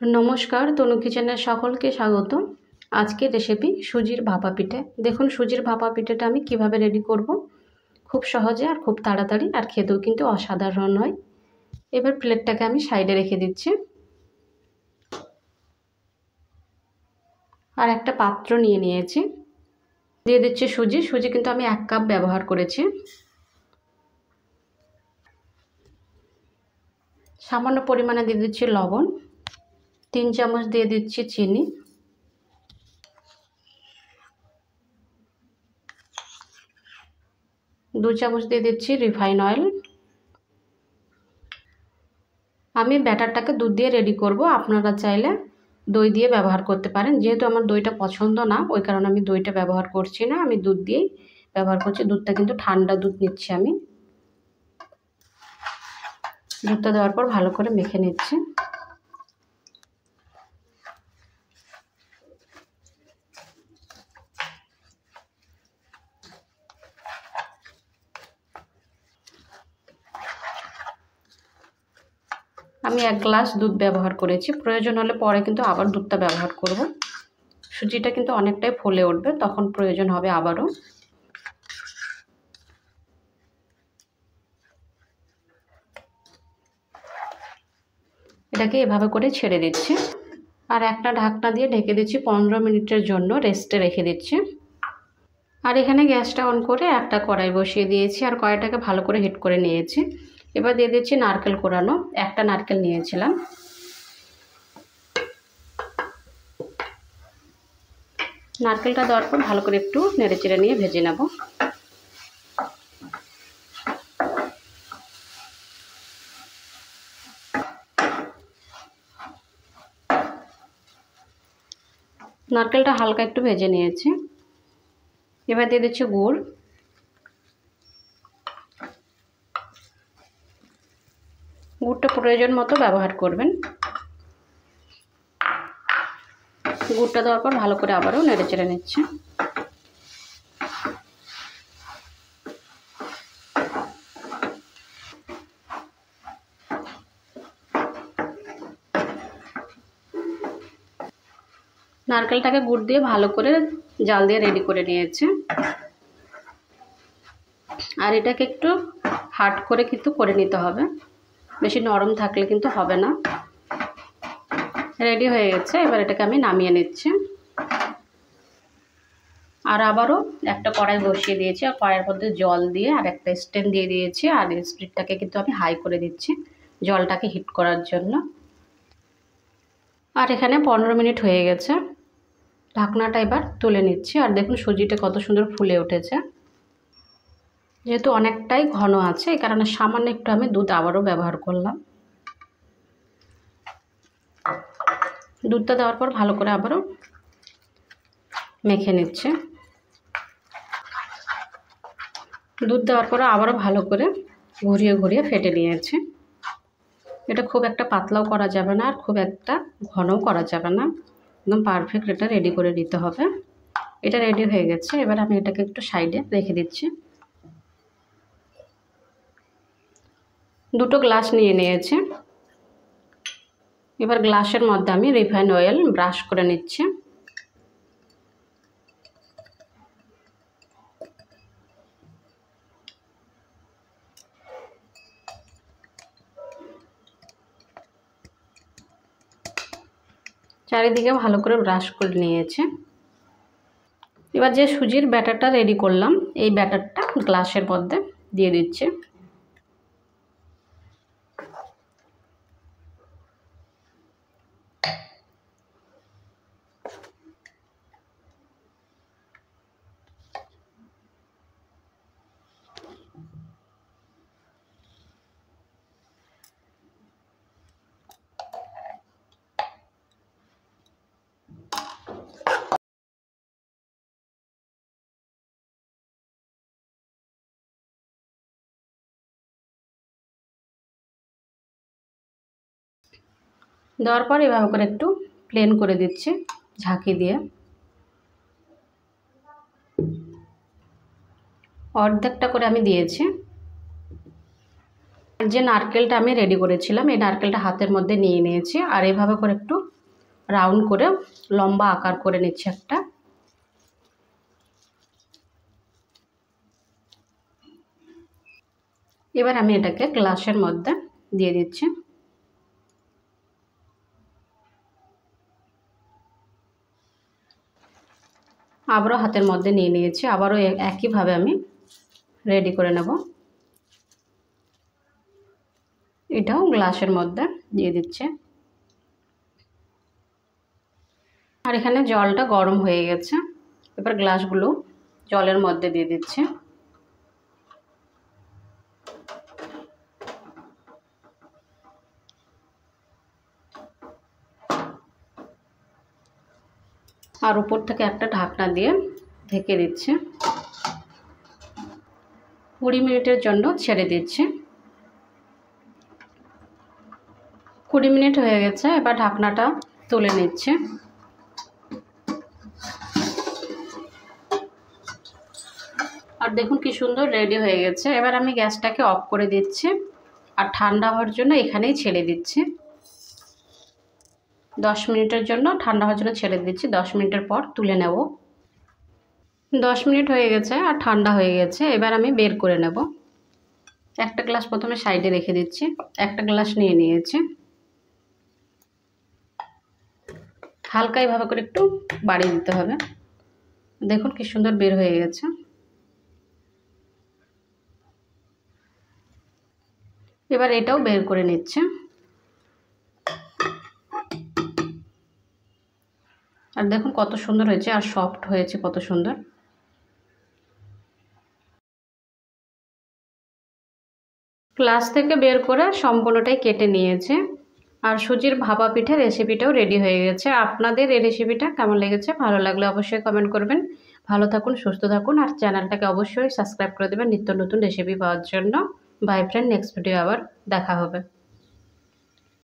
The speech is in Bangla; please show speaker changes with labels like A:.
A: नमस्कार तनु किचेने सकलके स्वागत। आजकेर रेसिपि सुजिर भापा पिठे। देखुन सुजिर भापा पिठेटा आमि किभाबे रेडी करब। खूब सहजे और खूब ताड़ाताड़ी और खेतेও किन्तु असाधारण हय। एबार प्लेटटाके आमि साइडे रेखे दिচ্ছি और एक पात्र निये निয়েছি। दिए दिচ্ছি सुजी। सुजी किन्तु आमि 1 কাপ ব্যবহার করেছি। सामान्य परिमाणे दिए दिচ্ছি लवण, 3 চামচ দিয়ে দিচ্ছি চিনি, 2 চামচ দিয়ে দিচ্ছি রিফাইন অয়েল। আমি ব্যাটারটাকে দুধ দিয়ে রেডি করব, আপনারা চাইলে দই দিয়ে ব্যবহার করতে পারেন। যেহেতু আমার দইটা পছন্দ না ওই কারণে আমি দইটা ব্যবহার করছি না, আমি দুধ দিয়েই ব্যবহার করছি। দুধটা কিন্তু ঠান্ডা দুধ নিচ্ছি আমি। দুধটা দেওয়ার পর ভালো করে মেখে নিচ্ছি। আমি 1 গ্লাস দুধ ব্যবহার করেছি, প্রয়োজন হলে পরে কিন্তু আবার দুধটা ব্যবহার করব। সুজিটা কিন্তু অনেকটাই ফুলে উঠবে, তখন প্রয়োজন হবে আবারও। এটাকে এভাবে করে ছেড়ে দিচ্ছি আর একটা ঢাকনা দিয়ে ঢেকে দিচ্ছি। 15 মিনিটের জন্য রেস্টে রেখে দিচ্ছি। আর এখানে গ্যাসটা অন করে একটা কড়াই বসিয়ে দিয়েছি আর কড়াইটাকে ভালো করে হিট করে নিয়েছি। এবার দিয়ে দিচ্ছি নারকেল কোড়ানো। একটা নারকেল নিয়েছিলাম। নারকেলটা দেওয়ার পর ভালো করে একটু নেড়েচেড়ে নিয়ে ভেজে নেব। নারকেলটা হালকা একটু ভেজে নিয়েছি। এবার দিয়ে দিচ্ছি গুড়। গুড়টা প্রয়োজন মতো ব্যবহার করবেন। গুড়টা দেওয়ার পর ভালো করে আবারও নেড়েচেড়ে নিচ্ছি। নারকেলটাকে গুড় দিয়ে ভালো করে জাল দিয়ে রেডি করে নিয়েছি। আর এটাকে একটু হার্ড করে কিন্তু করে নিতে হবে, বেশি নরম থাকলে কিন্তু হবে না। রেডি হয়ে গেছে, এবার এটাকে আমি নামিয়ে নিচ্ছি। আর আবারও একটা কড়াই বসিয়ে দিয়েছি আর কড়াইয়ের মধ্যে জল দিয়ে আর একটা স্ট্যান্ড দিয়ে দিয়েছি। আর স্পিডটাকে কিন্তু আমি হাই করে দিচ্ছি জলটাকে হিট করার জন্য। আর এখানে 15 মিনিট হয়ে গেছে। ঢাকনাটা এবার তুলে নিচ্ছি আর দেখুন সুজিটা কত সুন্দর ফুলে উঠেছে। যেহেতু অনেকটাই ঘন আছে এই কারণে সামান্য একটু আমি দুধ আবারও ব্যবহার করলাম। দুধটা দেওয়ার পর ভালো করে আবারও মেখে নিচ্ছে। দুধ দেওয়ার পর আবারও ভালো করে ঘুরিয়ে ঘুরিয়ে ফেটে নিয়েছে। এটা খুব একটা পাতলাও করা যাবে না আর খুব একটা ঘনও করা যাবে না, একদম পারফেক্ট এটা রেডি করে নিতে হবে। এটা রেডি হয়ে গেছে, এবার আমি এটাকে একটু সাইডে রেখে দিচ্ছি। 2টো গ্লাস নিয়ে নিয়েছি। এবার গ্লাসের মধ্যে আমি রিফাইন অয়েল ব্রাশ করে নিচ্ছি। চারিদিকে ভালো করে ব্রাশ করে নিয়েছি। এবার যে সুজির ব্যাটারটা রেডি করলাম এই ব্যাটারটা গ্লাসের মধ্যে দিয়ে দিচ্ছি। দেওয়ার পর এভাবে করে একটু প্লেন করে দিচ্ছি ঝাঁকি দিয়ে। অর্ধেকটা করে আমি দিয়েছি। যে নারকেলটা আমি রেডি করেছিলাম এই নারকেলটা হাতের মধ্যে নিয়ে নিয়েছি আর এইভাবে করে একটু রাউন্ড করে লম্বা আকার করে নিচ্ছি একটা। এবার আমি এটাকে গ্লাসের মধ্যে দিয়ে দিচ্ছি। আবারও হাতের মধ্যে নিয়ে নিয়েছি, আবারও একইভাবে আমি রেডি করে নেব। এটাও গ্লাসের মধ্যে দিয়ে দিচ্ছে। আর এখানে জলটা গরম হয়ে গেছে, এবার গ্লাসগুলো জলের মধ্যে দিয়ে দিচ্ছি। আর উপর থেকে একটা ঢাকনা দিয়ে ঢেকে দিচ্ছি। 20 মিনিটের জন্য ছেড়ে দিচ্ছি। 20 মিনিট হয়ে গেছে, এবার ঢাকনাটা তুলে নিচ্ছে। আর দেখুন কি সুন্দর রেডি হয়ে গেছে। এবার আমি গ্যাসটাকে অফ করে দিচ্ছি আর ঠান্ডা হওয়ার জন্য এখানেই ছেড়ে দিচ্ছি। 10 মিনিটের জন্য ঠান্ডা হওয়ার জন্য ছেড়ে দিচ্ছি। 10 মিনিটের পর তুলে নেব। 10 মিনিট হয়ে গেছে আর ঠান্ডা হয়ে গেছে, এবার আমি বের করে নেব। একটা গ্লাস প্রথমে সাইডে রেখে দিচ্ছি, একটা গ্লাস নিয়ে নিয়েছি। হালকা এইভাবে করে একটু বাড়িয়ে দিতে হবে। দেখুন কি সুন্দর বের হয়ে গেছে। এবার এটাও বের করে নিচ্ছে। আর দেখুন কত সুন্দর হয়েছে আর সফট হয়েছে কত সুন্দর। গ্লাস থেকে বের করে সম্পূর্ণটাই কেটে নিয়েছে। আর সুজির ভাপা পিঠে রেসিপিটাও রেডি হয়ে গেছে। আপনাদের এই রেসিপিটা কেমন লেগেছে, ভালো লাগলে অবশ্যই কমেন্ট করবেন। ভালো থাকুন, সুস্থ থাকুন আর চ্যানেলটাকে অবশ্যই সাবস্ক্রাইব করে দেবেন নিত্য নতুন রেসিপি পাওয়ার জন্য। বাই ফ্রেন্ড, নেক্সট ভিডিও আবার দেখা হবে।